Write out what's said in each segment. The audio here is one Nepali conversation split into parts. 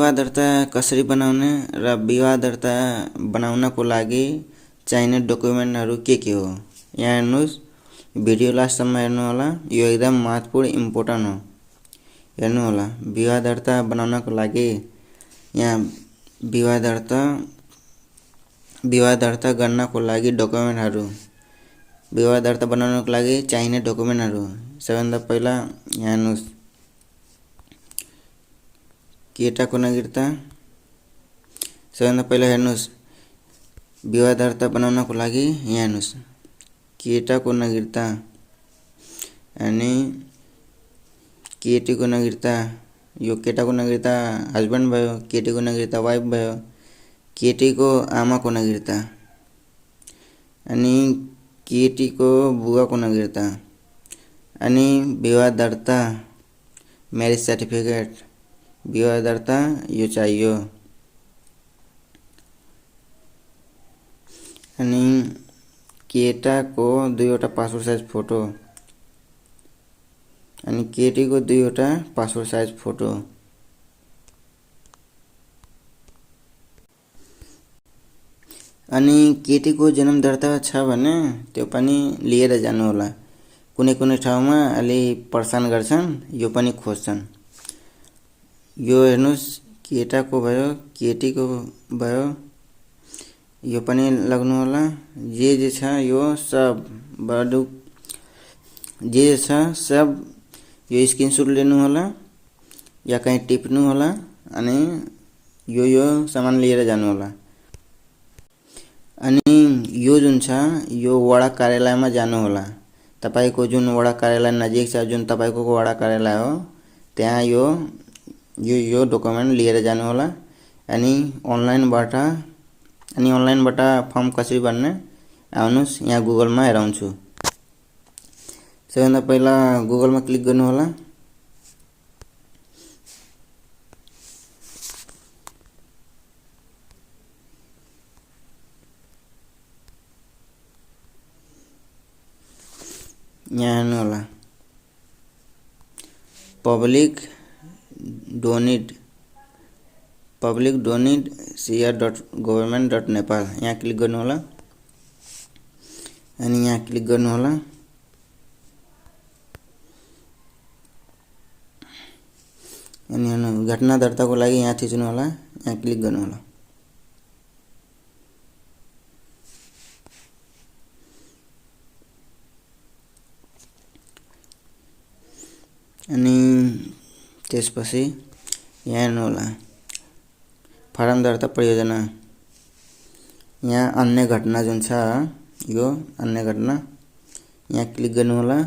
विवाह दर्ता कसरी बनाउने र विवाह दर्ता बनाउनको लागि चाहिने डकुमेन्टहरू के हो। यहाँ हेर्नुहोस्, भिडियो लास्टसम्म हेर्नु होला। यो एकदम महत्त्वपूर्ण इम्पोर्टेन्ट हो, हेर्नु होला। विवाह दर्ता बनाउनको लागि यहाँ विवाह दर्ता गर्नको लागि डकुमेन्टहरू, विवाह दर्ता बनाउनको लागि चाहिने डकुमेन्टहरू। सबैभन्दा पहिला यहाँ हेर्नुहोस्, केटाको नागरिकता। सबैभन्दा पहिला हेर्नुहोस्, विवाह दर्ता बनाउनको लागि यहाँ हेर्नुहोस्, केटाको नागरिकता अनि केटीको नागरिकता। यो केटाको नागरिकता हस्बेन्ड भयो, केटीको नागरिकता वाइफ भयो, केटीको आमाको नागरिकता अनि केटीको बुवाको नागरिकता अनि विवाह दर्ता म्यारेज सर्टिफिकेट, विवाह दर्ता यो चाहियो। अनि केटाको 2वटा पासपोर्ट साइज फोटो अनि केटीको 2वटा पासपोर्ट साइज फोटो। अनि केटीको जन्म दर्ता छ भने त्यो पनि लिएर जानु होला। कुनै ठाउँमा अलि परेशान गर्छन्, यो पनि खोज्छन्। यो हेर्नुहोस्, केटाको भयो, केटीको भयो, यो पनि लाग्नु होला। जे छ यो सब जे छ सब यो स्क्रिनशट लिनु होला या कहीँ टिप्नु होला अनि यो सामान लिएर जानु होला। अनि यो जुन छ यो वडा कार्यालयमा जानु होला। तपाईको जुन वडा कार्यालय नजिक छ, जुन तपाईको वडा कार्यालय हो, त्यहाँ यो डकुमेन्ट लिएर जानु होला। अनि अनलाइनबाट फर्म कसरी भर्ने आउनुहोस्, यहाँ गुगलमा हेराउँछु। सबैभन्दा पहिला गुगलमा क्लिक गर्नु होला। यहाँ हेर्नु होला, पब्लिक डोनेट cr.government.nepal, यहाँ क्लिक गर्नु होला। अनि यहाँ क्लिक गर्नु होला। अनि घटना दर्ताको लागि यहाँ थिच्नु होला, यहाँ क्लिक गर्नु होला। अनि त्यसपछि यहाँ हेर्नु होला, फारम दर्ता परियोजना। यहाँ अन्य घटना जुन छ यो अन्य घटना, यहाँ क्लिक गर्नु होला।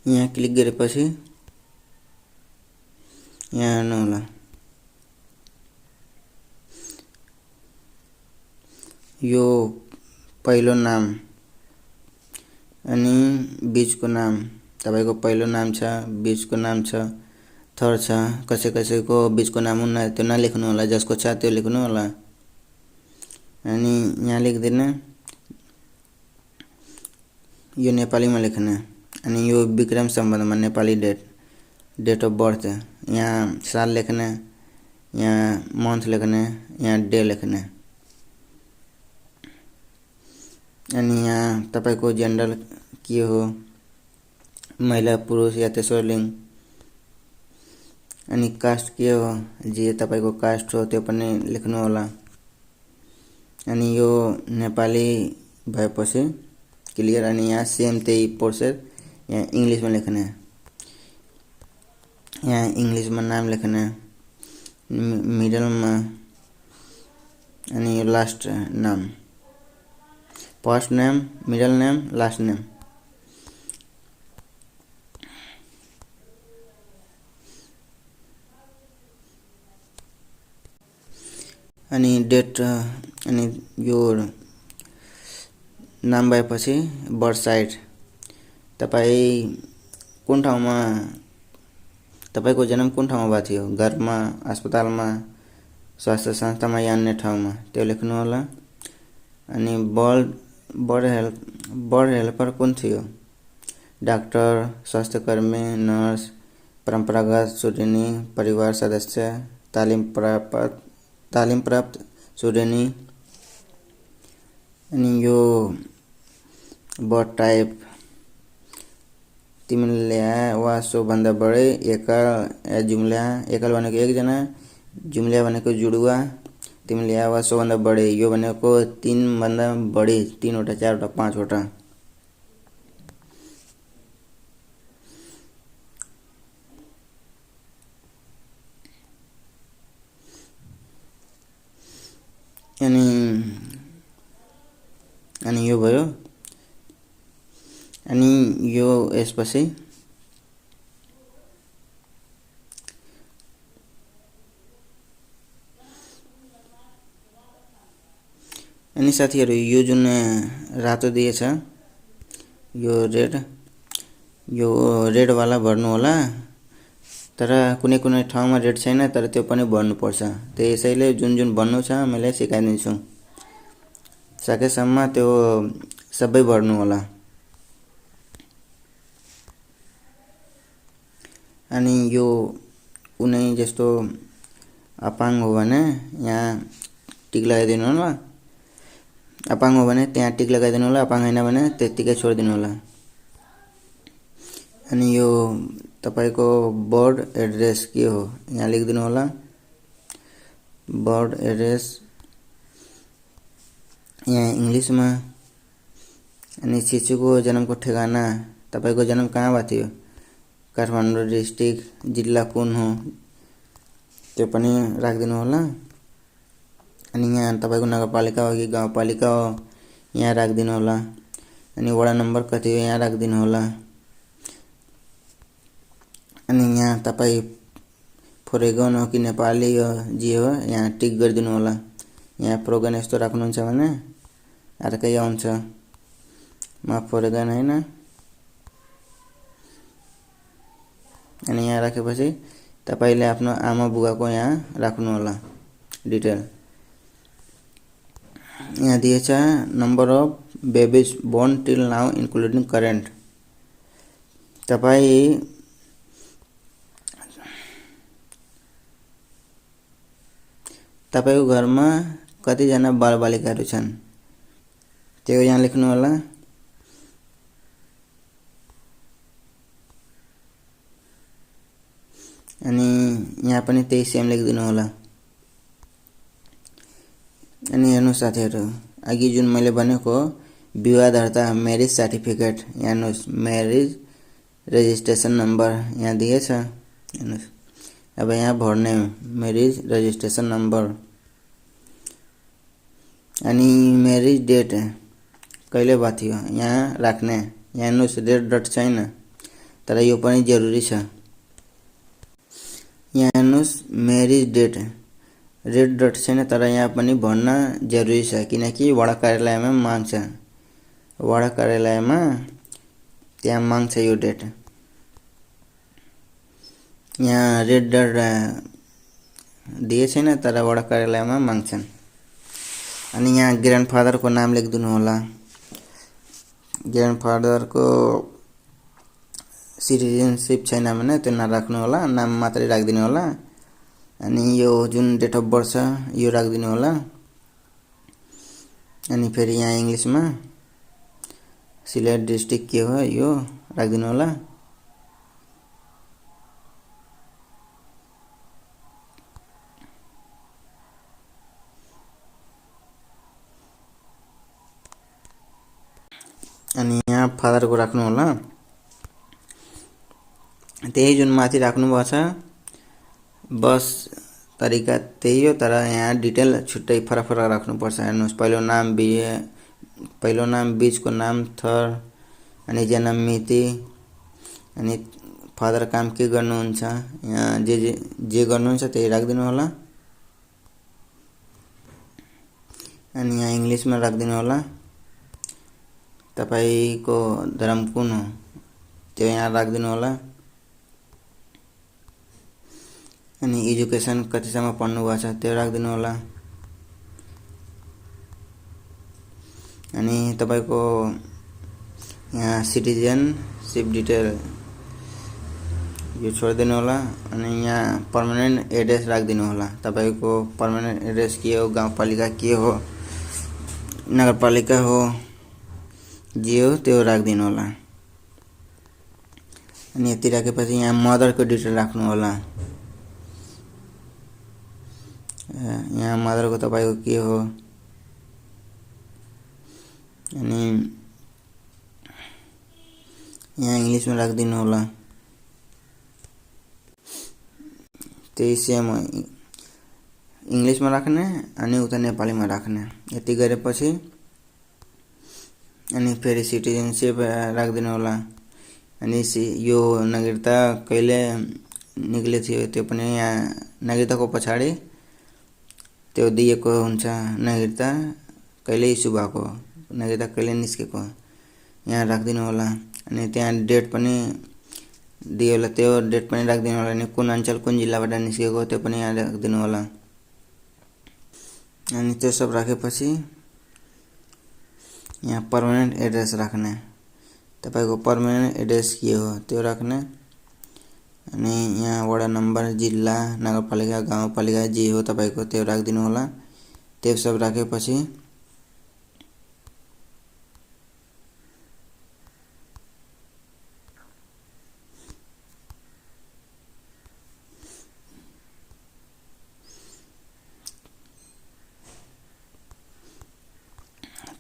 यहाँ क्लिक गरेपछि यहाँ हेर्नु होला, यो पहिलो नाम अनि बीचको नाम। तपाईको पहिलो नाम छ, बीचको नाम छ, थर्ड छ। कसैको बीचको नाम हुन्न, त्यो नलेख्नु होला। जसको छ त्यो लेख्नु होला। अनि यहाँ लेख्दिने, यो नेपालीमा लेख्ने। अनि यो विक्रम सम्बन्धमा नेपाली डेट अफ बर्थ, यहाँ साल लेख्ने, यहाँ मन्थ लेख्ने, यहाँ डे लेख्ने। अनि यहाँ तपाईको जेन्डर के हो, महिला पुरुष या तेस्रो लिङ्ग। अनि कास्ट के हो, जे तपाईको कास्ट हो त्यो पनि लेख्नु होला। अनि यो नेपाली भएपछि क्लियर। अनि यहाँ सेम त्यही प्रोसेस यहाँ इङ्ग्लिसमा लेख्ने। यहाँ इङ्ग्लिसमा नाम लेख्ने, मिडलमा अनि यो लास्ट नाम, first name, middle name, last name. अनि डेट अनि यो नाम भएपछि बर्थ साइट, तपाईको जन्म कुन ठाउँमा भएको थियो, घरमा, अस्पतालमा, स्वास्थ्य संस्थामा या अन्य ठाउँमा, त्यो लेख्नु होला। अनि बर्ड हेल्पर कुन थियो, डाक्टर, स्वास्थ्यकर्मी, नर्स, परम्परागत सुर्रेनी परिवार सदस्य, तालिम प्राप्त सुर्रेनी। अनि यो बर्ड टाइप तिमीले वा सोभन्दा बढी एकल या जुम्ला। एकल भनेको एकजना, जुम्ला भनेको जुडुवा। तिमीले वा सोभन्दा बढी यो भनेको 3 भन्दा बढी, 3 वटा, 4 वटा, 5 वटा। अनि यो भयो। अनि यो यसपछि अनि साथीहरु यो जुन रातो दिएछ यो रेड वाला भर्नु होला। तर कुनै कुनै ठाउँमा रेड छैन, तर त्यो पनि भर्नु पर्छ। त्यसैले जुन जुन भन्नु छ मैले सिकाइदिन्छु। सकेसम्म त्यो सबै भर्नु होला। अनि यो कुनै जस्तो अपाङ्ग हो भने यहाँ टिक लगाइदिनु होला। अपाङ्ग हो भने त्यहाँ टिक लगाइदिनु होला, अपाङ्ग हैन भने त्यतिकै छोडिदिनु होला। अनि यो तपाईको बोर्ड एड्रेस के हो यहाँ लेखिदिनु होला। बोर्ड एड्रेस यहाँ इङ्ग्लिसमा। अनि शिशुको जन्मको ठेगाना, तपाईको जन्म कहाँ भएको थियो, काठमाडौँ डिस्ट्रिक्ट, जिल्ला कुन हो त्यो पनि राखिदिनु होला। अनि यहाँ तपाईको नगरपालिका हो कि गाउँपालिका हो यहाँ राखिदिनु होला। अनि वडा नम्बर कति हो यहाँ राखिदिनु होला। अनि यहाँ तपाई फोरेगन हो कि नेपाली हो जे हो यहाँ टिक गरिदिनु होला। यहाँ फोरेगन यस्तो राख्नुहुन्छ भने अर्कै आउँछ। म फोरेगन हैन। अनि यहाँ राखेपछि तपाईले आफ्नो आमा बुवाको यहाँ राख्नु होला डिटेल। यहाँ दिएछ number of babies born till now including current. तपाईको घरमा कतिजना बालबालिकाहरू छन् त्यो यहाँ लेख्नु होला। अनि यहाँ पनि त्यही सेम लेखिदिनु होला। अनि हेर्नु साथीहरु, अघि जुन मैले भनेको विवाह दर्ता म्यारेज सर्टिफिकेट, यहाँ हेर्नुस् म्यारेज रजिस्ट्रेसन नम्बर यहाँ दिएछ। हेर्नुस् अब यहाँ भर्ने म्यारेज रजिस्ट्रेसन नम्बर। अनि म्यारेज डेट कहिले भएको थियो यहाँ राख्ने। यहाँ हेर्नुस् रेड डट छैन, तर यो पनि जरुरी छ। यहाँ हेर्नुस् म्यारेज डेट रेड डट छैन, तर यहाँ पनि भर्न जरुरी छ, किनकि वडा कार्यालयमा माग्छ। वडा कार्यालयमा त्यहाँ माग्छ यो डेट। यहाँ रेड डट दिए छैन, तर वडा कार्यालयमा माग्छन्। अनि यहाँ ग्रान्डफादरको नाम लेखिदिनु होला। ग्रान्डफादरको सिटिजनशिप छैन भने त्यो नराख्नु होला, नाम मात्रै राखिदिनु होला। अनि यो जुन डेट अफ बर्थ छ यो राखिदिनु होला। अनि फेरि यहाँ इङ्ग्लिसमा सिलेट डिस्ट्रिक्ट के हो यो राखिदिनु होला। अनि यहाँ फादरको राख्नु होला। त्यही जुन माथि राख्नु भएको छ बस तरिका त्यही हो, तर यहाँ डिटेल छुट्टै फरक फरक राख्नु पर्छ। हेर्नुस् पहिलो नाम, बीचको नाम, थर, अनि जन्म मिति, अनि फादर काम के गर्नुहुन्छ, यहाँ जे गर्नुहुन्छ त्यही राखिदिनु होला। अनि यहाँ इङ्ग्लिसमा राखिदिनु होला। तपाईको धर्म कुन हो त्यो यहाँ राखिदिनु होला। अनि एजुकेसन कतिसम्म पढ्नु भएको छ त्यो राखिदिनु होला। अनि तपाईको यहाँ सिटिजनशिप डिटेल यो छोडिदिनु होला अनि यहाँ पर्मानेन्ट एड्रेस राखिदिनु होला। तपाईको पर्मानेन्ट एड्रेस के हो, गाउँपालिका के हो, नगरपालिका हो, जे हो त्यो राखिदिनु होला। अनि यति राखेपछि यहाँ मदरको डिटेल राख्नु होला। यहाँ मदरको तपाईको के हो अनि यहाँ इङ्ग्लिसमा राखिदिनु होला। त्यही सेम इङ्ग्लिसमा राख्ने अनि उता नेपालीमा राख्ने। यति गरेपछि अनि फेरि सिटिजनसिप राखिदिनु होला। अनि यो नागरिकता कहिले निक्ले थियो त्यो पनि यहाँ नागरिकताको पछाडि त्यो दिएको हुन्छ। नागरिकता कहिले इस्यु भएको, नागरिकता कहिले निस्केको यहाँ राखिदिनु होला। अनि त्यहाँ डेट पनि दियो होला, त्यो डेट पनि राखिदिनु होला। अनि कुन अञ्चल कुन जिल्लाबाट निस्केको त्यो पनि यहाँ राखिदिनु होला। अनि त्यो सब राखेपछि यहाँ पर्मानेन्ट एड्रेस राख्ने। तपाईको पर्मानेन्ट एड्रेस के हो त्यो राख्ने। अनि यहाँ वडा नम्बर, जिल्ला, नगरपालिका, गाउँपालिका जे हो तपाईको त्यो राखिदिनु होला। त्यो सब राखेपछि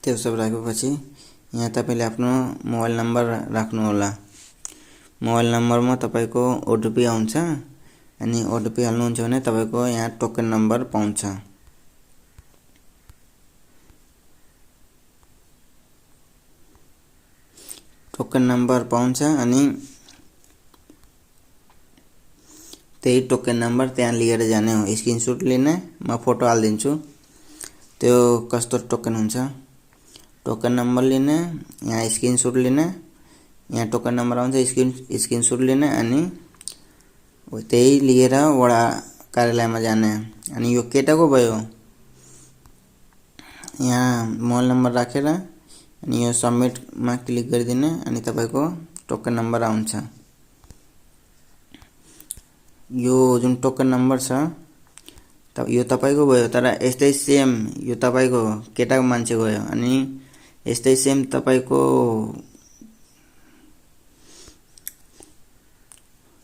त्यो सब राखेपछि यहाँ तपाईले आफ्नो मोबाइल नम्बर राख्नु होला। मोबाइल नम्बरमा तपाईको ओटिपी आउँछ। अनि ओटिपी हाल्नुहुन्छ भने तपाईको यहाँ टोकन नम्बर पाउँछ। टोकन नम्बर पाउँछ अनि त्यही टोकन नम्बर त्यहाँ लिएर जाने हो। स्क्रिनशट लिने, म फोटो हाल्दिन्छु त्यो कस्तो टोकन हुन्छ। टोकन नम्बर लिने, यहाँ स्क्रिनशट लिने, यहाँ टोकन नम्बर आउँछ, स्क्रिनशट लिने अनि त्यही लिएर वडा कार्यालयमा जाने। अनि यो केटाको भयो, यहाँ मोबाइल नम्बर राखेर अनि यो सबमिटमा क्लिक गरिदिने अनि तपाईको टोकन नम्बर आउँछ। यो जुन टोकन नम्बर छ यो तपाईको भयो, तर यस्तै सेम यो तपाईको केटाको मान्छेको भयो। अनि यस्तै सेम तपाईको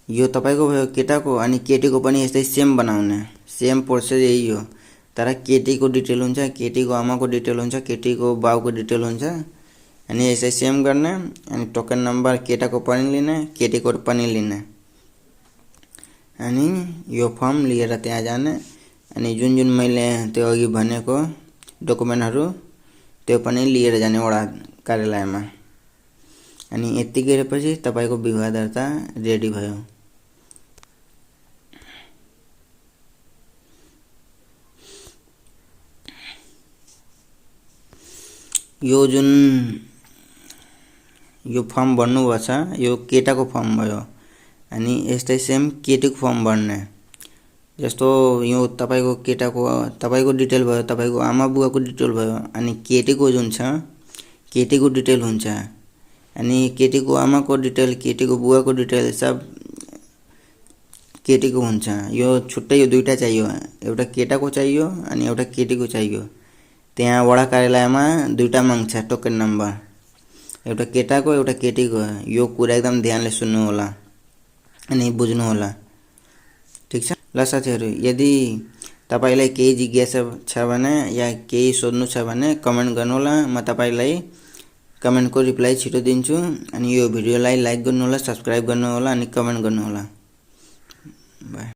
यो तपाईको भयो केटाको अनि केटीको पनि यस्तै सेम बनाउने। सेम प्रोसेस यही हो, तर केटीको डिटेल हुन्छ, केटीको आमाको डिटेल हुन्छ, केटीको बाउको डिटेल हुन्छ। अनि यसै सेम गर्ने। अनि टोकन नम्बर केटाको पनि लिने, केटीको पनि लिने। अनि यो फर्म लिएर त्यहाँ जाने। अनि जुन जुन मैले त्यो अघि भनेको डकुमेन्टहरु त्यो पनि लिएर जाने वडा कार्यालयमा। अनि यति गरेपछि तपाईको विवाह दर्ता रेडी भयो। यो जुन यो फर्म भर्नुभएको छ यो केटाको फर्म भयो। अनि यस्तै सेम केटीको फर्म भर्ने। जस्तो यो तपाईको केटाको तपाईको डिटेल भयो, तपाईको आमा बुवाको डिटेल भयो। अनि केटीको जुन छ केटीको डिटेल हुन्छ। अनि केटीको आमाको डिटेल, केटीको बुवाको डिटेल सब केटीको हुन्छ। यो छुट्टै यो दुईटा चाहियो, एउटा केटाको चाहियो अनि एउटा केटीको चाहियो। त्यहाँ वडा कार्यालयमा दुईटा माग्छ टोकन नम्बर, एउटा केटाको एउटा केटीको। यो कुरा एकदम ध्यानले सुन्नु होला अनि बुझ्नु होला। ठीक छ। ल साथीहरु, यदि तपाईलाई केही जिज्ञासा छ भने या केही सोध्नु छ भने कमेन्ट गर्नु होला। म तपाईलाई कमेन्टको रिप्लाई छिटो दिन्छु। अनि यो भिडियोलाई लाइक गर्नु होला, सब्स्क्राइब गर्नु होला अनि कमेन्ट गर्नु होला। बाइ।